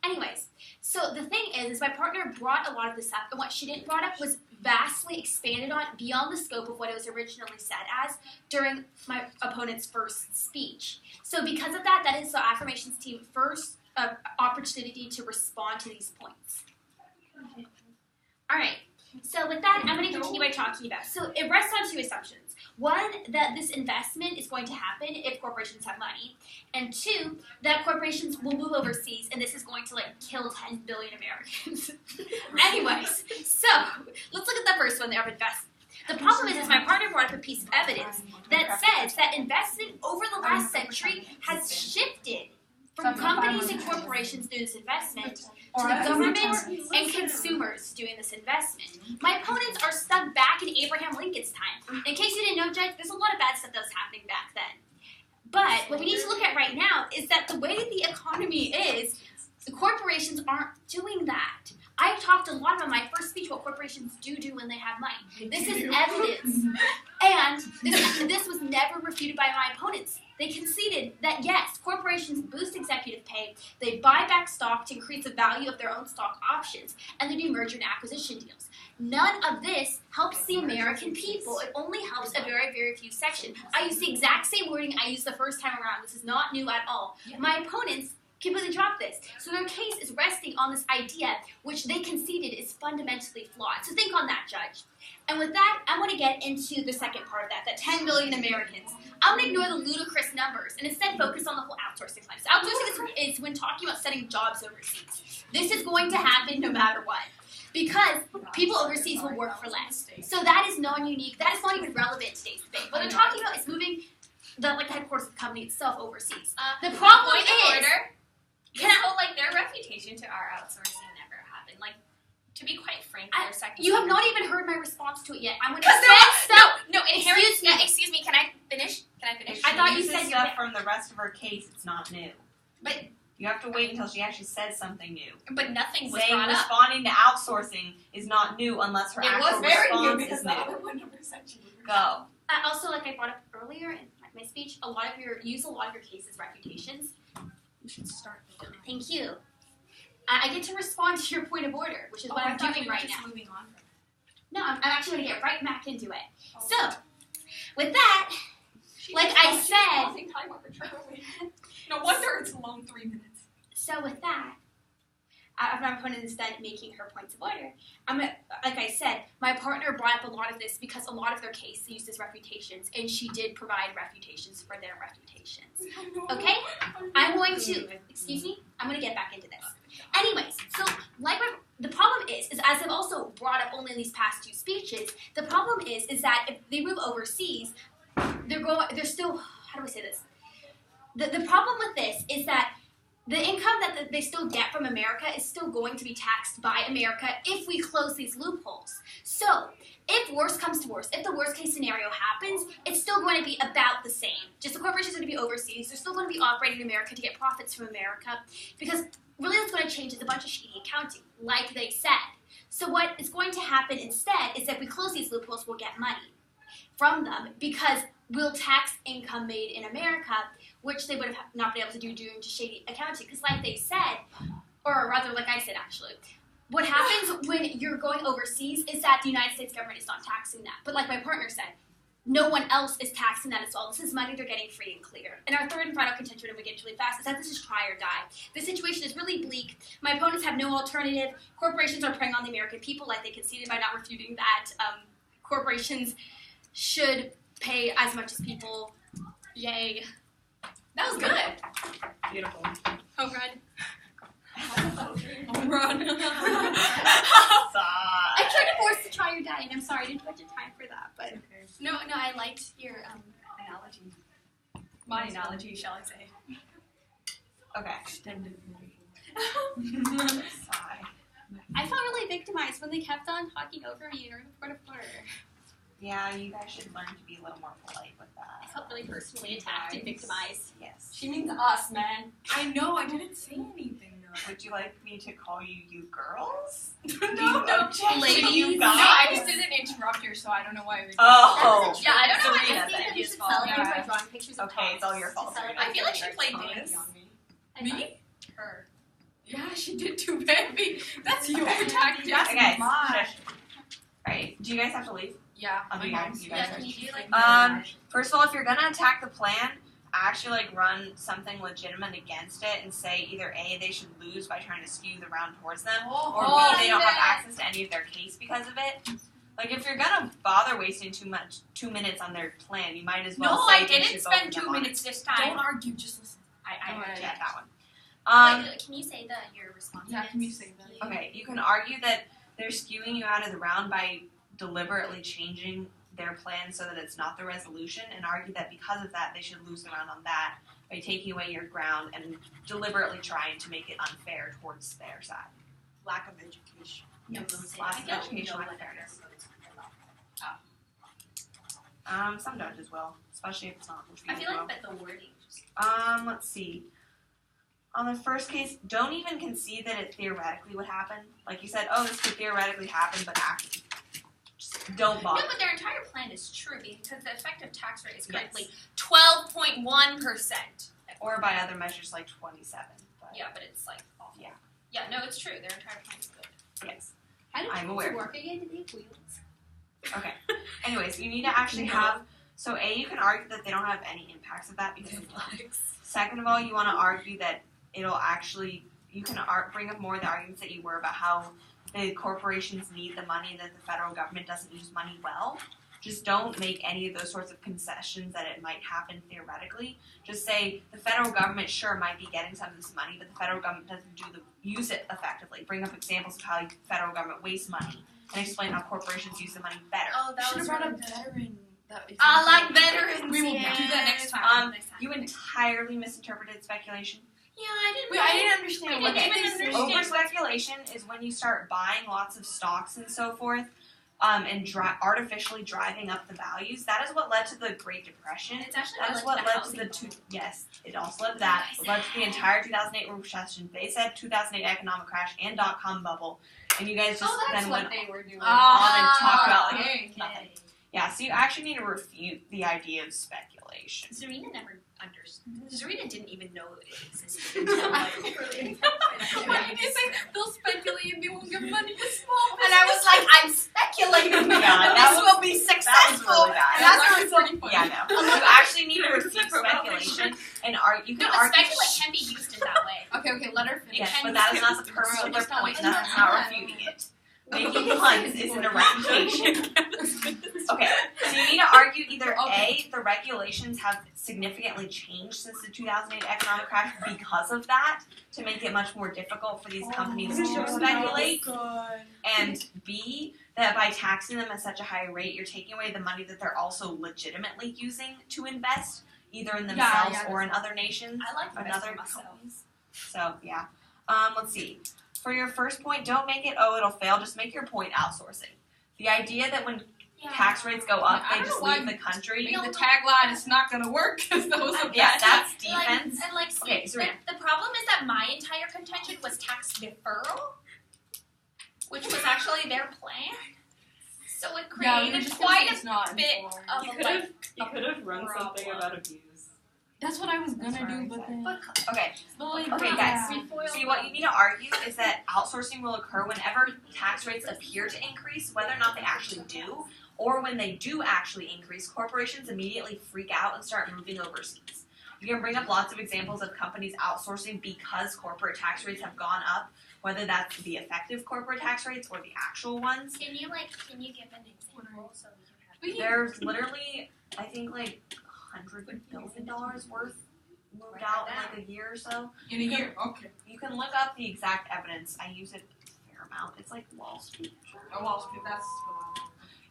Anyways, so the thing is my partner brought a lot of this up, and what she didn't brought up was vastly expanded on beyond the scope of what it was originally said as during my opponent's first speech. So because of that, that is the affirmations team's first opportunity to respond to these points. All right. So with that, I'm going to continue by talking about. So it rests on 2 assumptions. 1, that this investment is going to happen if corporations have money, and 2, that corporations will move overseas, and this is going to kill 10 billion Americans. Anyways, so let's look at the first one there of investment. The problem is my partner brought up a piece of evidence that says that investment over the last century has shifted from companies and corporations doing this investment to the government and consumers doing this investment. My opponents are stuck back in Abraham Lincoln's time. In case you didn't know, Judge, there's a lot of bad stuff that was happening back then. But what we need to look at right now is that the way the economy is, the corporations aren't doing that. I talked a lot about my first speech what corporations do when they have money. This is evidence. And this was never refuted by my opponents. They conceded that, yes, corporations boost executive pay, they buy back stock to increase the value of their own stock options, and they do merger and acquisition deals. None of this helps the American people. It only helps a very, very few section. I used the exact same wording I used the first time around. This is not new at all. My opponents completely dropped this. So their case is resting on this idea, which they conceded is fundamentally flawed. So think on that, Judge. And with that, I want to get into the second part of that 10 million Americans. I'm going to ignore the ludicrous numbers and instead focus on the whole outsourcing life. So outsourcing is when talking about setting jobs overseas. This is going to happen no matter what. Because people overseas will work for less. So that is non-unique. That is not even relevant to today's debate. What they're talking about is moving the headquarters of the company itself overseas. The problem is... their reputation to our outsourcing never happened. To be quite frank, their second. You have not even heard my response to it yet. I'm going to Excuse me. Can I finish? I thought you Uses said stuff from the rest of her case. It's not new. But you have to wait until she actually says something new. But nothing was Saying brought up. responding to outsourcing is not new unless her actual response is new. Go. Also, like I brought up earlier in my speech, use a lot of your cases reputations. You should start. Thank you. I get to respond to your point of order, which is what I'm doing right now. Moving on. No, I'm actually going to get right back into it. So, with that, like I said... No wonder it's a long 3 minutes. So with that, after my opponent is done making her points of order, like I said, my partner brought up a lot of this because a lot of their case uses refutations, and she did provide refutations for their refutations. Okay? I'm going to get back into this. Anyways, so the problem is as I've also brought up only in these past 2 speeches, the problem is that if they move overseas, they're still, how do I say this? The problem with this is that the income that they still get from America is still going to be taxed by America if we close these loopholes. So, if worse comes to worse, if the worst case scenario happens, it's still going to be about the same. Just the corporations are going to be overseas. They're still going to be operating in America to get profits from America. Because really what's going to change is a bunch of shady accounting, like they said. So what is going to happen instead is that if we close these loopholes, we'll get money from them because we'll tax income made in America, which they would have not been able to do due to shady accounting. Because like they said, or rather like I said actually, what happens when you're going overseas is that the United States government is not taxing that. But like my partner said, no one else is taxing that as well. This is money they're getting free and clear. And our third and final contention, and we get really fast, is that this is try or die. This situation is really bleak. My opponents have no alternative. Corporations are preying on the American people, like they conceded by not refuting that. Corporations should pay as much as people. Yay. That was good. Beautiful. Home run. Home run. I tried to force the try or die, and I'm sorry I didn't have much time for that. But no, I liked your analogy. My analogy, shall I say? Okay. Extended Sigh. I felt really victimized when they kept on talking over me during the front of quarter. Yeah, you guys should learn to be a little more polite with that. I felt really personally attacked and victimized. Yes. She means us, man. I know, I didn't say anything though. Would you like me to call you girls? No, ladies. You No, guys? I just didn't interrupt her, so I don't know why we. Oh. Yeah, I don't know why Serena I think then. that we should It's all celebrate right. by drawing pictures of Okay, it's all your fault, Serena. I feel like she played this. Me? Her. Yeah, she did too, baby. That's your Okay. tactic. That's Okay. mine. Shush. Alright, do you guys have to leave? Yeah. I'll be back. You guys Yeah, are- can you do like First of all, if you're gonna attack the plan, actually run something legitimate against it and say either A, they should lose by trying to skew the round towards them, or Oh, B, they don't have yeah. access to any of their case because of it. Like if you're gonna bother wasting 2 minutes on their plan, you might as well No, say I they didn't should spend vote 2 on it. minutes this Don't time. argue, just listen. Yeah, that one. Wait, can you say your response? Yeah, can you say that? Okay, you can argue that they're skewing you out of the round by deliberately changing their plan so that it's not the resolution, and argue that because of that they should lose the round on that by taking away your ground and deliberately trying to make it unfair towards their side. Lack of education. Lack of education, lack of fairness. Some judges will, especially if it's not I feel well. like that the wording. Let's see. On the first case, don't even concede that it theoretically would happen. Like you said, oh, this could theoretically happen, but actually, just don't bother. No, but their entire plan is true because the effective tax rate is currently Yes. 12.1%. Or by other measures like 27. But Yeah, but it's like awful. Yeah. Yeah, no, it's true. Their entire plan is good. yes. How did I'm it aware. work again? Did they have wheels? Okay. Anyways, you need to actually have. So A, you can argue that they don't have any impacts of that because of flags. Second of all, you want to argue that it'll actually. You can bring up more of the arguments that you were about how the corporations need the money and that the federal government doesn't use money well. Just don't make any of those sorts of concessions that it might happen theoretically. Just say the federal government sure might be getting some of this money, but the federal government doesn't use it effectively. Bring up examples of how the federal government wastes money and explain how corporations use the money better. Oh, that Should was have brought really a veteran. I like veterans. We will yeah. Do that next time. You entirely misinterpreted speculation. Yeah, I didn't. Wait, I didn't understand. I what didn't they even said. understand. Over speculation is when you start buying lots of stocks and so forth, and artificially driving up the values. That is what led to the Great Depression. It's actually That is what led to the yes, it also led to that. It led to the entire 2008 recession. They said 2008 economic crash and dot-com bubble, and you guys just then went they were doing. on and talked about like okay. nothing. Yeah, so you actually need to refute the idea of speculation. Zarina never understood. Zarina didn't even know it existed until like early. What did you say? They'll speculate and they won't give money to small And I was like, I'm speculating Yeah, that that this was- will be That was successful. really bad. And that's what pretty funny. Yeah, no. You actually need to refute speculation and you No, can but argue. speculate can be used in that way. Okay, let her finish. Yes, can but be that is used. not the purpose of their Just not point. like That's that. not refuting it. Making puns isn't a refutation. Okay, so you need to argue either A, the regulations have significantly changed since the 2008 economic crash because of that, to make it much more difficult for these companies to speculate, and B, that by taxing them at such a high rate, you're taking away the money that they're also legitimately using to invest, either in themselves or in other nations. I like Another investing myself. companies. So yeah. Let's see. For your first point, don't make it, oh, it'll fail. Just make your point outsourcing. The idea that when tax rates go up, I they don't just know why leave the country. Maybe the tagline is not gonna work because those are Yeah, bad. that's defense. Like, Okay, see, so the problem is that my entire contention was tax deferral, which was actually their plan. So it Yeah, we were created just quite gonna say it's not a bit informed. of You a could have run problem. something about abuse. That's what I was gonna That's what do, I but said. then. Okay, But okay, guys. Refoil. See, what you need to argue is that outsourcing will occur whenever tax rates appear to increase, whether or not they actually do, or when they do actually increase, corporations immediately freak out and start moving overseas. You can bring up lots of examples of companies outsourcing because corporate tax rates have gone up, whether that's the effective corporate tax rates or the actual ones. Can you give an example so we can have There's literally, I think, like $100 billion worth moved out in like a year or so. In a year, okay. You can look up the exact evidence. I use it a fair amount. It's like Wall Street. Oh, Wall Street, that's what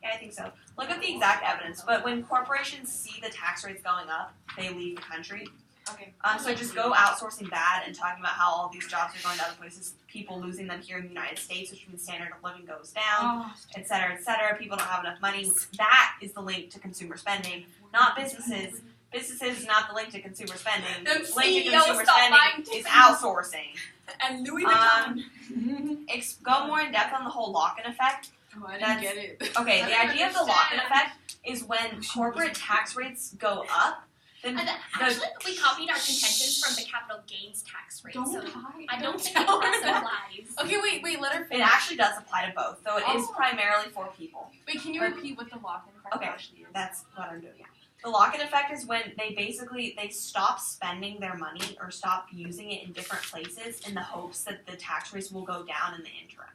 Yeah, I think so. Look up the exact evidence. But when corporations see the tax rates going up, they leave the country. Okay. So just go outsourcing bad and talking about how all these jobs are going to other places, people losing them here in the United States, which means standard of living goes down, et cetera, et cetera. People don't have enough money. That is the link to consumer spending, not businesses. Businesses is not the link to consumer spending. The link to CEO consumer stop spending buying is outsourcing. And Louis Vuitton. Go more in depth on the whole lock-in effect. Oh, I didn't get it. Okay, I the don't idea of the lock-in understand. effect is when corporate tax rates go up, then And actually, we copied our contentions from the capital gains tax rate. Don't So lie. I don't think tell her it that. applies. Okay, wait, let her it finish. actually does apply to both, though it is primarily for people. Wait, can you repeat what the lock-in effect Okay. actually is? That's what I'm doing. Yeah. The lock-in effect is when they stop spending their money or stop using it in different places in the hopes that the tax rates will go down in the interim.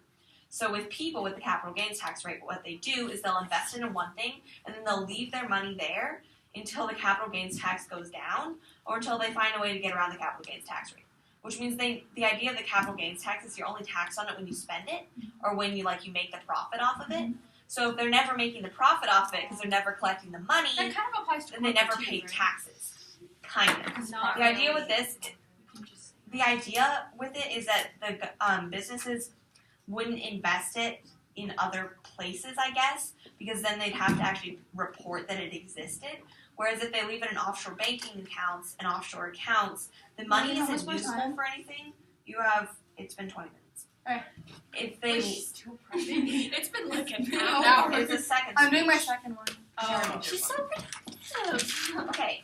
So with people with the capital gains tax rate, what they do is they'll invest it in one thing and then they'll leave their money there until the capital gains tax goes down or until they find a way to get around the capital gains tax rate. Which means the idea of the capital gains tax is you're only taxed on it when you spend it or when you make the profit off of it. So if they're never making the profit off of it because they're never collecting the money, That kind of applies to then they never corporate pay too, right? taxes. Kind of. Not The idea with this, You can just the idea with it is that the businesses wouldn't invest it in other places, I guess, because then they'd have to actually report that it existed. Whereas if they leave it in offshore banking accounts and offshore accounts, the money How much isn't more useful time? for anything. It's been 20 minutes. Alright. If they, still pregnant. It's been like an No. hour. it's a second. I'm doing my speech. second one. Oh. She's so productive. Okay.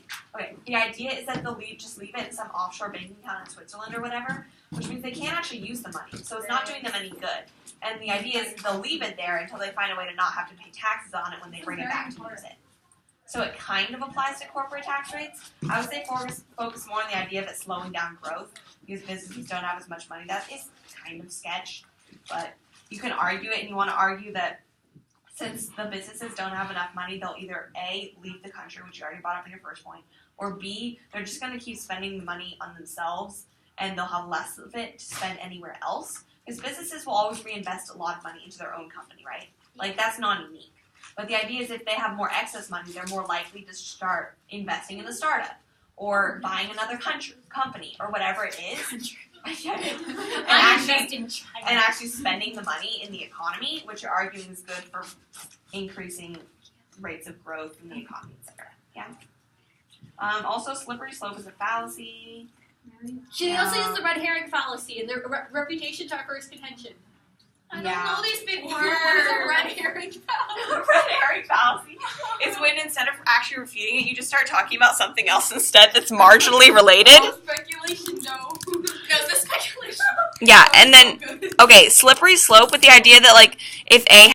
The idea is that they'll just leave it in some offshore banking account in Switzerland or whatever, which means they can't actually use the money. So it's not doing them any good. And the idea is they'll leave it there until they find a way to not have to pay taxes on it when they bring it back to use it. So it kind of applies to corporate tax rates. I would say focus more on the idea of it slowing down growth because businesses don't have as much money. That is kind of sketch, but you can argue it, and you want to argue that since the businesses don't have enough money, they'll either A, leave the country, which you already brought up in your first point, or B, they're just going to keep spending the money on themselves and they'll have less of it to spend anywhere else. Because businesses will always reinvest a lot of money into their own company, right? Like, that's non-unique. But the idea is if they have more excess money, they're more likely to start investing in the startup or buying another company or whatever it is. and actually spending the money in the economy, which you're arguing is good for increasing rates of growth in the economy, etc. Yeah. Also, slippery slope is a fallacy. She also uses the red herring fallacy, and their reputation's our first contention. I Yeah. don't know these big words. What is a red herring fallacy? Red herring fallacy is when instead of actually refuting it, you just start talking about something else instead that's marginally related. Speculation, no. No, the speculation. Yeah, and then, okay, slippery slope with the idea that, if A